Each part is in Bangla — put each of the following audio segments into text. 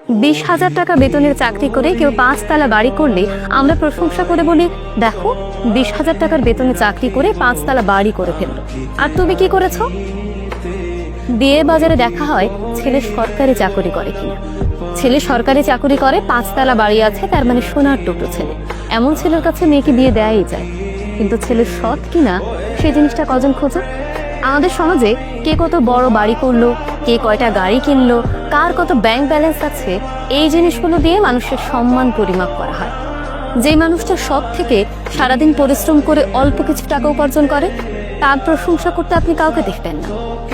20,000 টাকা বেতনের চাকরি করে কেউ 5 তলা বাড়ি করলে আমরা প্রশংসা করে বলি, দেখো 20,000 টাকার বেতনে চাকরি করে 5 তলা বাড়ি করে ফেললো। আর তুমি কি করেছো? বিয়ে বাজারে দেখা হয় ছেলে সরকারি চাকরি করে কিনা। ছেলে সরকারি চাকরি করে, 5 তলা বাড়ি আছে, তার মানে সোনার টুকরো ছেলে। এমন ছেলের কাছে মেয়েকে বিয়ে দেয়াই যায়। কিন্তু ছেলে সৎ কিনা সেই জিনিসটা কজন খোঁজে? আমাদের সমাজে কে কত বড় বাড়ি করলো, কে কয়টা গাড়ি কিনলো, কার কত ব্যাংক ব্যালেন্স আছে, এই জিনিসগুলো দিয়ে মানুষের সম্মান পরিমাপ করা হয়। যে মানুষটা সব থেকে সারাদিন পরিশ্রম করে অল্প কিছু টাকা উপার্জন করে, তার প্রশংসা করতে আপনি কাউকে দেখবেন না।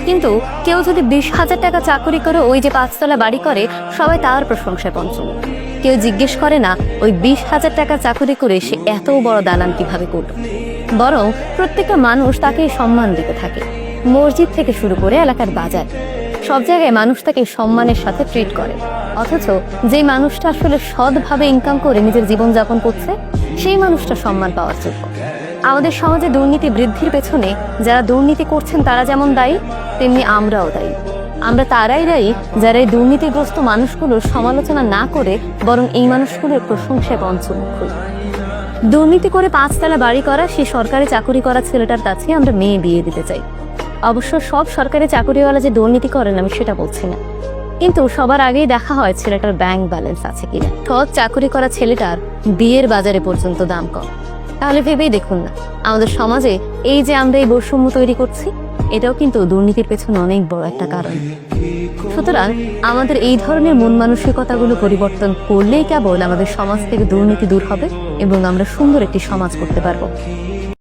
কিন্তু কেউ যদি 20,000 টাকা চাকরি করে ওই যে 5 তলা বাড়ি করে, সবাই তার প্রশংসায় পঞ্চমুখ। কেউ জিজ্ঞেস করে না ওই 20,000 টাকা চাকরি করে সে এত বড় দালান কিভাবে করল। বরং প্রত্যেকটা মানুষ তাকে সম্মান দিতে থাকে। মসজিদ থেকে শুরু করে এলাকার বাজার, সব জায়গায় মানুষ তাকে সম্মানের সাথে ট্রিট করে। অথচ যে মানুষটা আসলে সৎভাবে ইনকাম করে নিজের জীবনযাপন করছে, সেই মানুষটা সম্মান পাওয়ার যোগ্য। আমাদের সমাজে দুর্নীতি বৃদ্ধির পেছনে যারা দুর্নীতি করছেন তারা যেমন দায়ী, তেমনি আমরাও দায়ী। আমরা তারাই দায়ী যারা এই দুর্নীতিগ্রস্ত মানুষগুলোর সমালোচনা না করে বরং এই মানুষগুলোর প্রশংসায় পঞ্চমুখ হই। দুর্নীতি করে 5 তলা বাড়ি করা সেই সরকারি চাকরি করা ছেলেটার কাছে আমরা মেয়ে বিয়ে দিতে চাই। অবশ্য সব সরকারি চাকরিওয়ালা যে দুর্নীতি করেন আমি সেটা বলছি না, কিন্তু সবার আগেই দেখা হয় ছেলেটার ব্যাংক ব্যালেন্স আছে কিনা। সৎ চাকরি করা ছেলেটার বিয়ের বাজারে পর্যন্ত দাম কম। তাহলে ভেবেই দেখুন না, আমাদের সমাজে এই যে আমরা এই বৈষম্য তৈরি করছি, এটাও কিন্তু দুর্নীতির পেছনে অনেক বড় একটা কারণ। সুতরাং আমাদের এই ধরনের মন মানসিকতাগুলো পরিবর্তন করলেই কেবল আমাদের সমাজ থেকে দুর্নীতি দূর হবে এবং আমরা সুন্দর একটি সমাজ করতে পারবো।